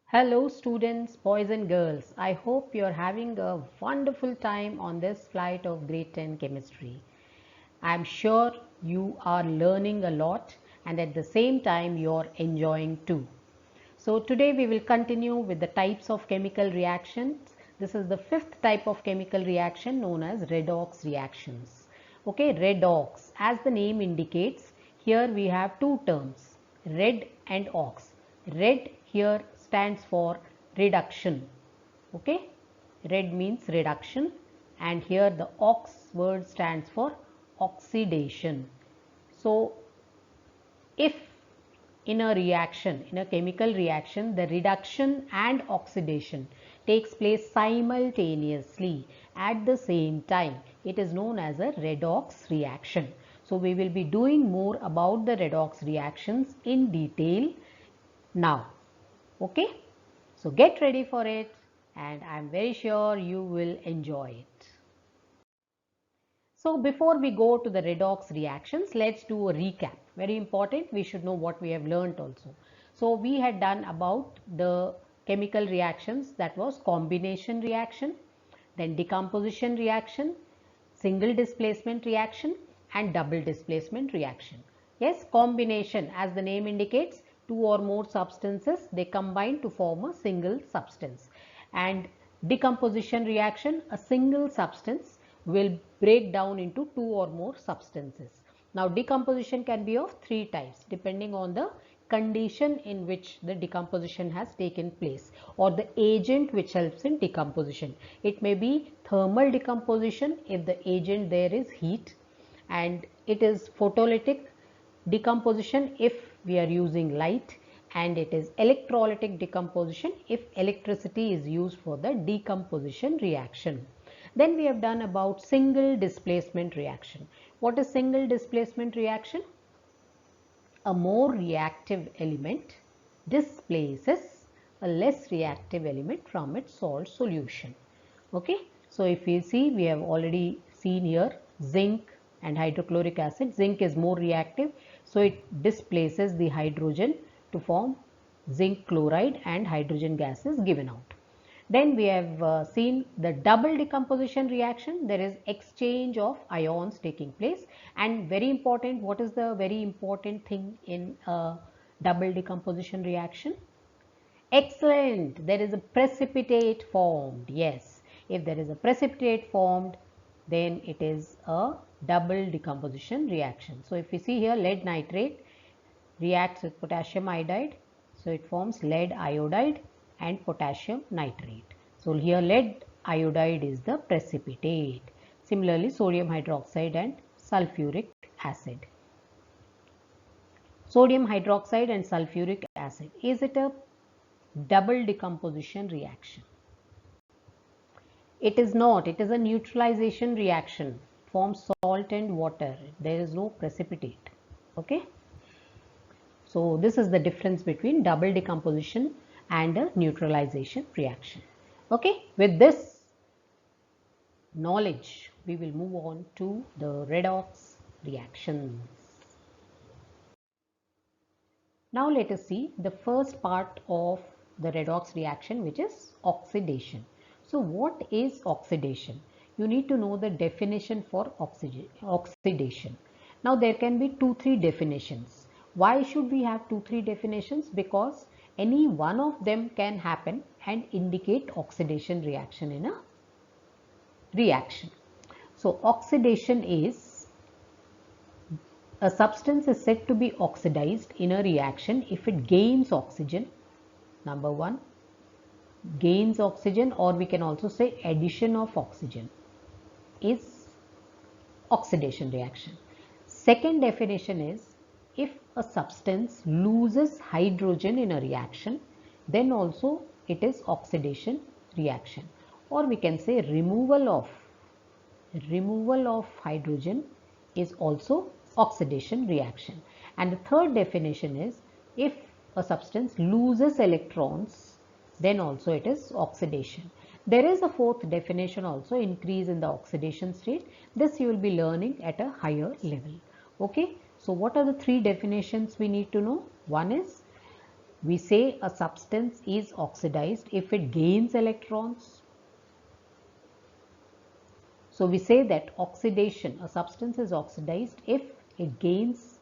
Hello students, boys and girls. I hope you're having a wonderful time on this flight of grade 10 chemistry. I'm sure you are learning a lot and at the same time you're enjoying too. So today we will continue with the types of chemical reactions. This is the fifth type of chemical reaction known as redox reactions. Okay, redox. As the name indicates, here we have two terms, red and ox. Red here stands for reduction. Okay, red means reduction and here the ox word stands for oxidation. So if in a reaction, in a chemical reaction, the reduction and oxidation takes place simultaneously at the same time, it is known as a redox reaction. So we will be doing more about the redox reactions in detail now. Okay, so get ready for it and I am very sure you will enjoy it. So before we go to the redox reactions, let's do a recap. Very important, we should know what we have learnt also. So we had done about the chemical reactions, that was combination reaction, then decomposition reaction, single displacement reaction and double displacement reaction. Yes, combination, as the name indicates, two or more substances, they combine to form a single substance. And decomposition reaction, a single substance will break down into two or more substances. Now decomposition can be of three types depending on the condition in which the decomposition has taken place or the agent which helps in decomposition. It may be thermal decomposition if the agent there is heat, and it is photolytic decomposition if we are using light, and it is electrolytic decomposition if electricity is used for the decomposition reaction. Then we have done about single displacement reaction. What is single displacement reaction? A more reactive element displaces a less reactive element from its salt solution. Okay, so if we see, we have already seen here zinc and hydrochloric acid. Zinc is more reactive, so it displaces the hydrogen to form zinc chloride and hydrogen gas is given out. Then we have seen the double decomposition reaction. There is exchange of ions taking place, and very important, what is the very important thing in a double decomposition reaction? Excellent, there is a precipitate formed. Yes, if there is a precipitate formed, then it is a double decomposition reaction. So if we see here, lead nitrate reacts with potassium iodide, so it forms lead iodide and potassium nitrate. So here lead iodide is the precipitate. Similarly, sodium hydroxide and sulfuric acid. Sodium hydroxide and sulfuric acid, is it a double decomposition reaction? It is not. It is a neutralization reaction. Forms salt and water. There is no precipitate. Okay. So this is the difference between double decomposition and a neutralization reaction. Okay, with this knowledge, we will move on to the redox reactions. Now let us see the first part of the redox reaction, which is oxidation. So what is oxidation? You need to know the definition for oxidation. Now there can be 2-3 definitions. Why should we have 2-3 definitions? Because any one of them can happen and indicate oxidation reaction in a reaction. So oxidation is, a substance is said to be oxidized in a reaction if it gains oxygen. Number one, gains oxygen, or we can also say addition of oxygen is oxidation reaction. Second definition is, if a substance loses hydrogen in a reaction, then also it is oxidation reaction, or we can say removal of hydrogen is also oxidation reaction. And the third definition is, if a substance loses electrons, then also it is oxidation. There is a fourth definition also, increase in the oxidation state. This you will be learning at a higher level. Okay, so what are the three definitions we need to know? One is We say a substance is oxidized if it gains electrons. So we say that oxidation, a substance is oxidized if it gains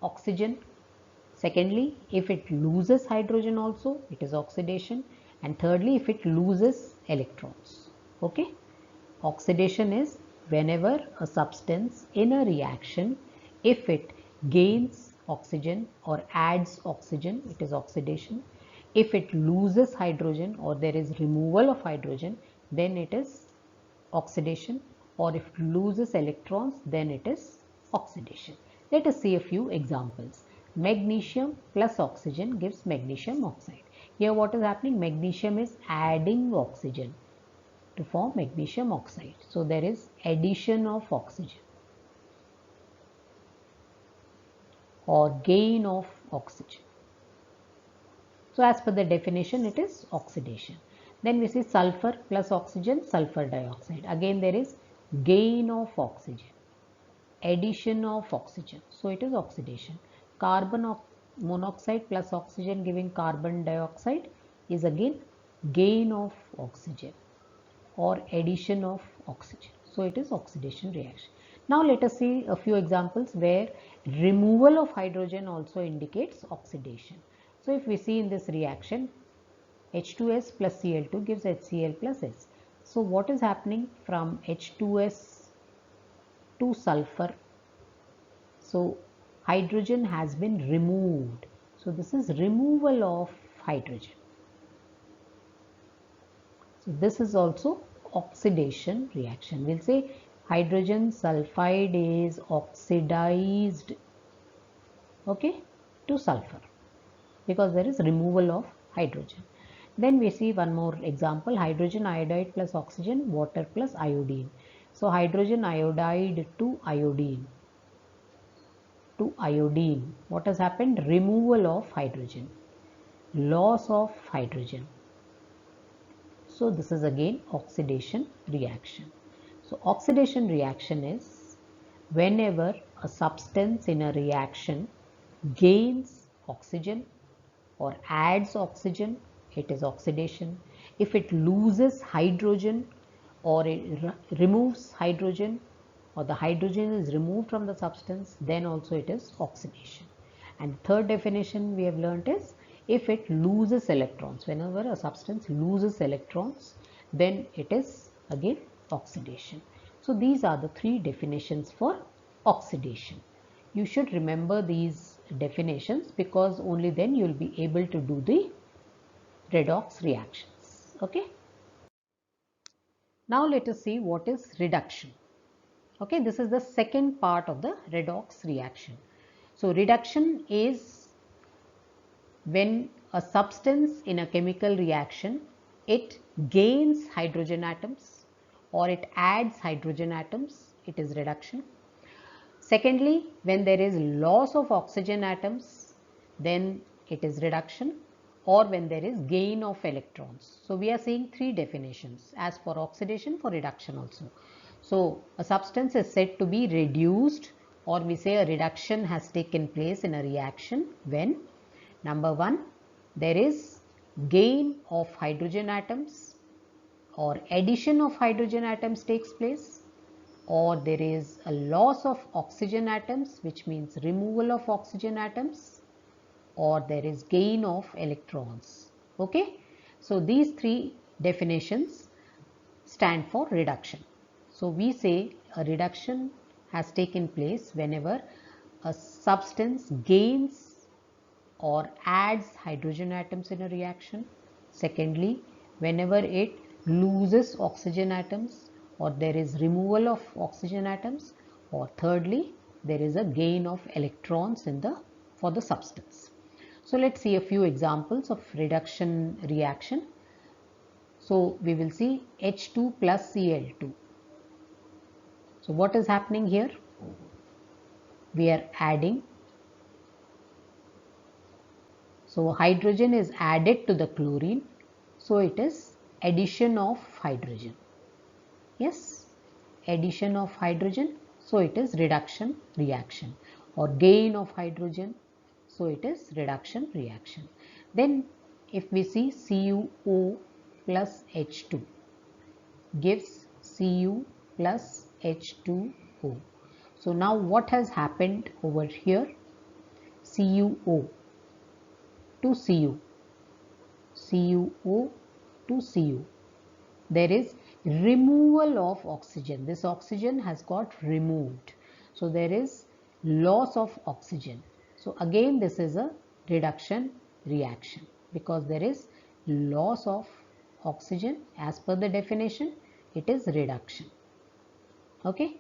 oxygen. Secondly, if it loses hydrogen also, it is oxidation. And thirdly, if it loses electrons. Okay. Oxidation is whenever a substance in a reaction, if it gains oxygen or adds oxygen, it is oxidation. If it loses hydrogen or there is removal of hydrogen, then it is oxidation, or if it loses electrons, then it is oxidation. Let us see a few examples. Magnesium plus oxygen gives magnesium oxide. Here what is happening? Magnesium is adding oxygen to form magnesium oxide. So there is addition of oxygen or gain of oxygen. So as per the definition, it is oxidation. Then we see sulfur plus oxygen, sulfur dioxide. Again there is gain of oxygen, addition of oxygen. So it is oxidation. Carbon monoxide plus oxygen giving carbon dioxide is again gain of oxygen or addition of oxygen. So it is oxidation reaction. Now let us see a few examples where removal of hydrogen also indicates oxidation. So if we see in this reaction, H2S plus Cl2 gives HCl plus S. So what is happening from H2S to sulfur? So hydrogen has been removed. So this is removal of hydrogen. So this is also oxidation reaction. We'll say hydrogen sulfide is oxidized, okay, to sulfur because there is removal of hydrogen. Then we see one more example, hydrogen iodide plus oxygen, water plus iodine. So hydrogen iodide to iodine. What has happened? Removal of hydrogen, loss of hydrogen. So this is again oxidation reaction. So oxidation reaction is whenever a substance in a reaction gains oxygen or adds oxygen, it is oxidation. If it loses hydrogen or it removes hydrogen or the hydrogen is removed from the substance, then also it is oxidation. And third definition we have learnt is if it loses electrons. Whenever a substance loses electrons, then it is again oxidation. So these are the three definitions for oxidation. You should remember these definitions because only then you will be able to do the redox reactions. Okay. Now let us see what is reduction. Okay, this is the second part of the redox reaction. So reduction is when a substance in a chemical reaction, it gains hydrogen atoms or it adds hydrogen atoms, it is reduction. Secondly, when there is loss of oxygen atoms, then it is reduction, or when there is gain of electrons. So we are seeing three definitions as for oxidation, for reduction also. So a substance is said to be reduced, or we say a reduction has taken place in a reaction when number one, there is gain of hydrogen atoms or addition of hydrogen atoms takes place, or there is a loss of oxygen atoms, which means removal of oxygen atoms, or there is gain of electrons. Okay. So these three definitions stand for reduction. So we say a reduction has taken place whenever a substance gains or adds hydrogen atoms in a reaction. Secondly, whenever it loses oxygen atoms or there is removal of oxygen atoms, or thirdly, there is a gain of electrons for the substance. So let's see a few examples of reduction reaction. So we will see H2 plus Cl2. So what is happening here? We are adding. So hydrogen is added to the chlorine. So it is addition of hydrogen. Yes, addition of hydrogen. So it is reduction reaction, or gain of hydrogen. so it is reduction reaction. Then if we see CuO plus H2 gives Cu plus H2O. So now what has happened over here? CuO to Cu, CuO to Cu. There is removal of oxygen. This oxygen has got removed. So there is loss of oxygen. So again this is a reduction reaction because there is loss of oxygen. As per the definition, it is reduction. Okay.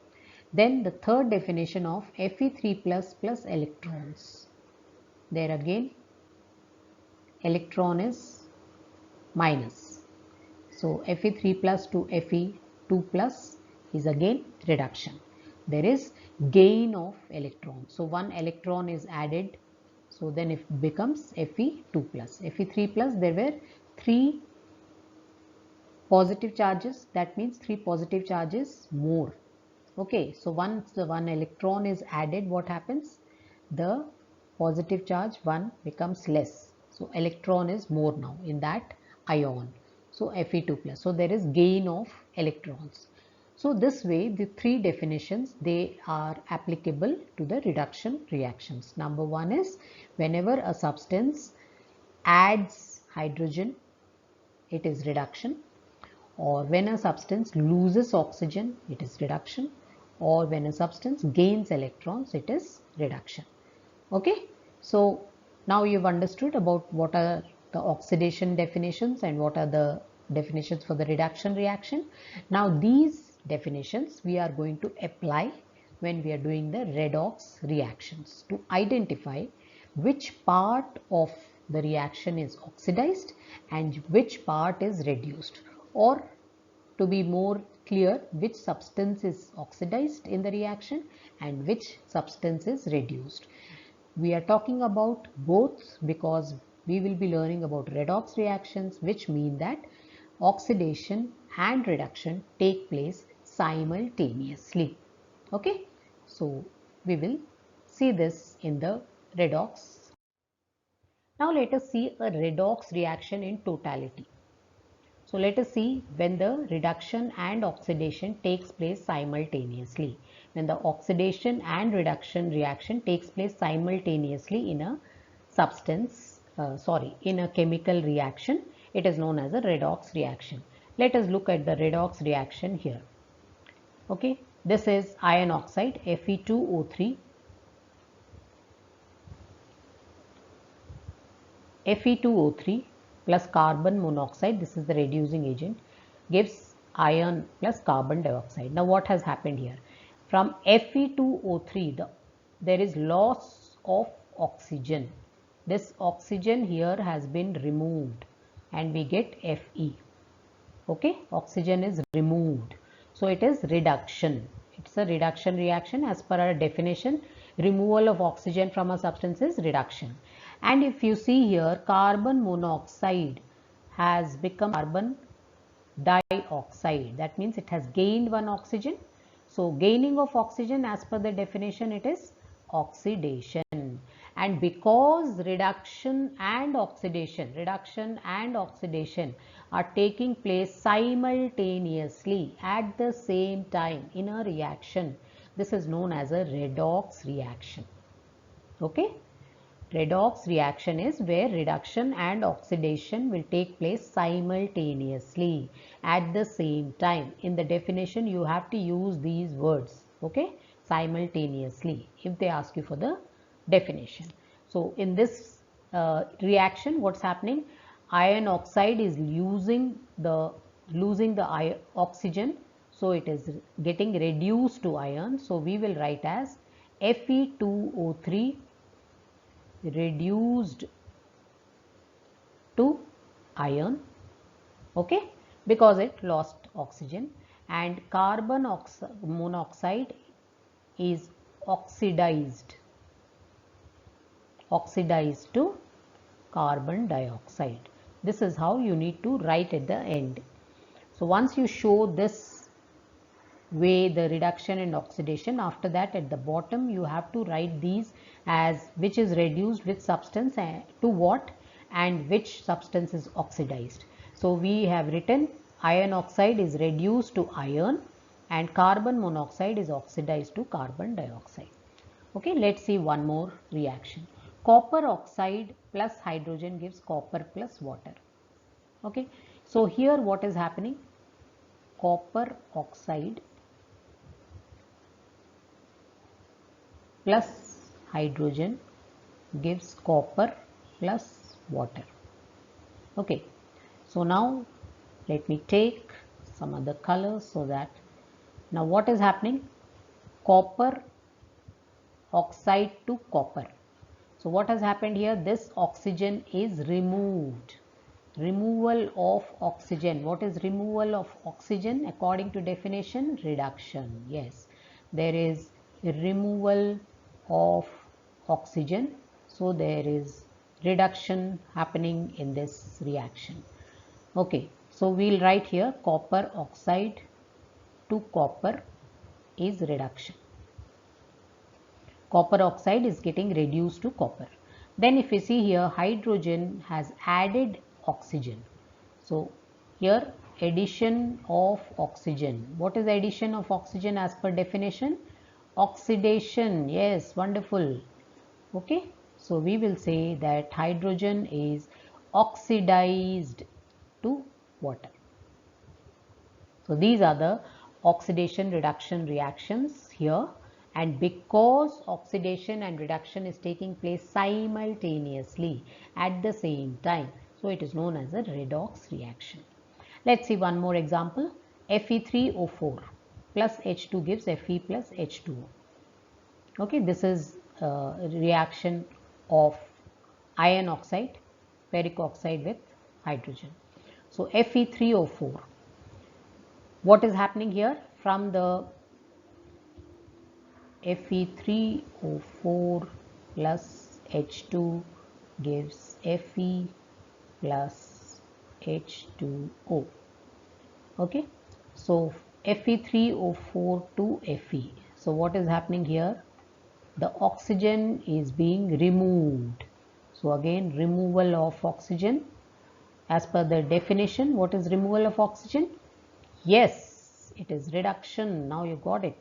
Then the third definition of Fe3 plus electrons. There again electron is minus. So Fe3 plus to Fe2 plus is again reduction. There is gain of electron. So one electron is added. So then it becomes Fe2 plus. Fe3 plus, there were 3 positive charges. That means 3 positive charges more. Okay, so once the one electron is added, what happens? The positive charge 1 becomes less. So electron is more now in that ion. So Fe2 plus. So there is gain of electrons. So this way the 3 definitions, they are applicable to the reduction reactions. Number 1 is whenever a substance adds hydrogen, it is reduction. Or when a substance loses oxygen, it is reduction. Or when a substance gains electrons, it is reduction. Okay, so now you've understood about what are the oxidation definitions and what are the definitions for the reduction reaction. Now these definitions we are going to apply when we are doing the redox reactions to identify which part of the reaction is oxidized and which part is reduced, or to be more clear, which substance is oxidized in the reaction and which substance is reduced. We are talking about both because we will be learning about redox reactions, which mean that oxidation and reduction take place simultaneously. Okay, so we will see this in the redox. Now let us see a redox reaction in totality. So let us see when the reduction and oxidation takes place simultaneously. When the oxidation and reduction reaction takes place simultaneously in a in a chemical reaction, it is known as a redox reaction. Let us look at the redox reaction here. Okay, this is iron oxide Fe2O3. Fe2O3 plus carbon monoxide, this is the reducing agent, gives iron plus carbon dioxide. Now what has happened here? From Fe2O3 there is loss of oxygen. This oxygen here has been removed and we get Fe. Okay, oxygen is removed. So it is reduction. It's a reduction reaction as per our definition. Removal of oxygen from a substance is reduction. And if you see here, carbon monoxide has become carbon dioxide. That means it has gained one oxygen. So gaining of oxygen as per the definition, it is oxidation. And because reduction and oxidation are taking place simultaneously at the same time in a reaction, this is known as a redox reaction. Okay. Redox reaction is where reduction and oxidation will take place simultaneously at the same time. In the definition, you have to use these words, okay, simultaneously, if they ask you for the definition. So in this reaction, what's happening? Iron oxide is losing the oxygen, so it is getting reduced to iron. So we will write as Fe2O3 reduced to iron, okay, because it lost oxygen, and carbon monoxide is oxidized to carbon dioxide. This is how you need to write at the end. So once you show this way the reduction and oxidation. After that, at the bottom you have to write these as which is reduced with substance to what and which substance is oxidized. So we have written iron oxide is reduced to iron and carbon monoxide is oxidized to carbon dioxide. Okay, let's see one more reaction. Copper oxide plus hydrogen gives copper plus water. Okay, so here what is happening? Copper oxide plus hydrogen gives copper plus water. Okay, so now let me take some other colors so that now what is happening? Copper oxide to copper. So what has happened here? This oxygen is removed. Removal of oxygen. What is removal of oxygen according to definition? Reduction. Yes, there is removal of oxygen. So there is reduction happening in this reaction. Okay, so we'll write here copper oxide to copper is reduction. Copper oxide is getting reduced to copper. Then if we see here, hydrogen has added oxygen. So here addition of oxygen. What is addition of oxygen as per definition? Oxidation. Yes, wonderful. Okay, so we will say that hydrogen is oxidized to water. So these are the oxidation reduction reactions here, and because oxidation and reduction is taking place simultaneously at the same time, so it is known as a redox reaction. Let's see one more example. Fe3O4 plus H2 gives Fe plus H2O. Okay, this is a reaction of iron oxide, ferric oxide with hydrogen. So Fe3O4. What is happening here? From the Fe3O4 plus H2 gives Fe plus H2O. Okay, so Fe3O4 to Fe. So what is happening here? The oxygen is being removed. So again, removal of oxygen. As per the definition, what is removal of oxygen? Yes, it is reduction. Now you got it.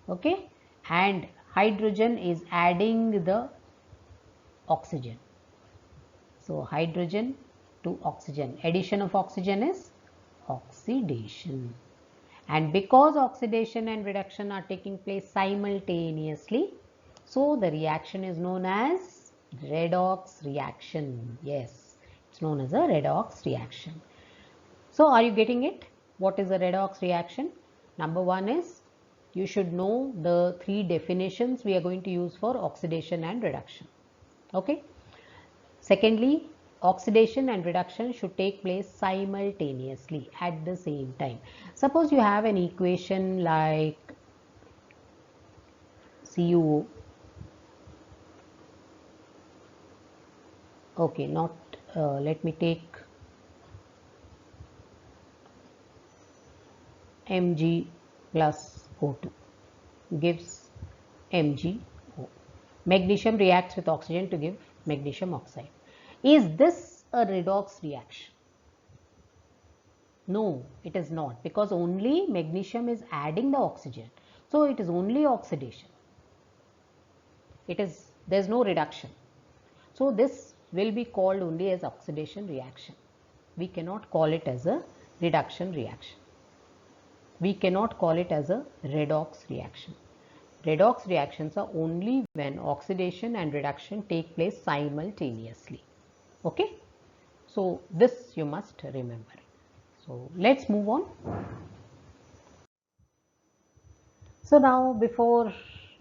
Okay, and hydrogen is adding the oxygen. So hydrogen to oxygen. Addition of oxygen is oxidation. And because oxidation and reduction are taking place simultaneously, so the reaction is known as redox reaction. Yes, it's known as a redox reaction. So are you getting it? What is a redox reaction? Number one is you should know the three definitions we are going to use for oxidation and reduction. Okay. Secondly, oxidation and reduction should take place simultaneously at the same time. Suppose you have an equation like CuO. Okay, not let me take Mg plus O2 gives MgO. Magnesium reacts with oxygen to give magnesium oxide. Is this a redox reaction? No, it is not, because only magnesium is adding the oxygen. So it is only oxidation. There's no reduction. So this will be called only as oxidation reaction. We cannot call it as a reduction reaction. We cannot call it as a redox reaction. Redox reactions are only when oxidation and reduction take place simultaneously. Okay, so this you must remember. So let's move on. So now before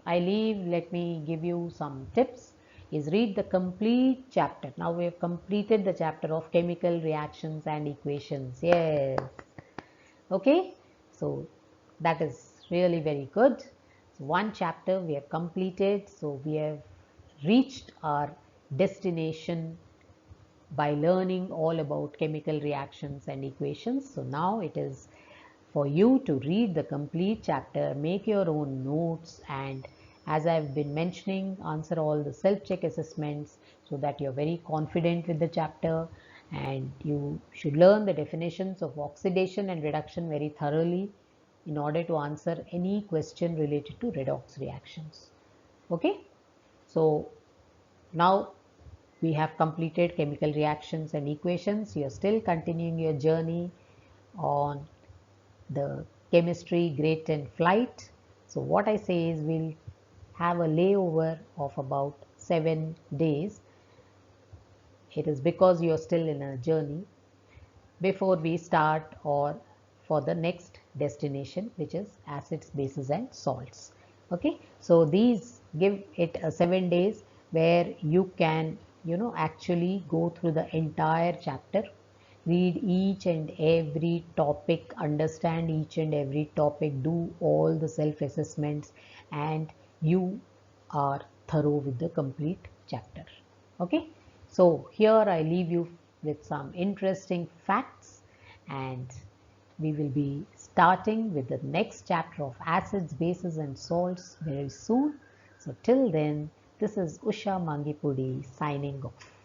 I leave, let me give you some tips. Is read the complete chapter. Now we have completed the chapter of chemical reactions and equations. Yes. Okay, so that is really very good. So one chapter we have completed. So we have reached our destination by learning all about chemical reactions and equations. So now it is for you to read the complete chapter, make your own notes, and as I've been mentioning, answer all the self-check assessments so that you're very confident with the chapter, and you should learn the definitions of oxidation and reduction very thoroughly in order to answer any question related to redox reactions. Okay, so now we have completed chemical reactions and equations. You are still continuing your journey on the chemistry grade 10 flight. So what I say is we'll have a layover of about 7 days. It is because you are still in a journey before we start or for the next destination, which is acids, bases and salts. Okay, so these give it a 7 days where you can actually go through the entire chapter, read each and every topic, understand each and every topic, do all the self assessments, and you are thorough with the complete chapter. Okay, so here I leave you with some interesting facts, and we will be starting with the next chapter of acids, bases and salts very soon. So till then, this is Usha Mangipudi signing off.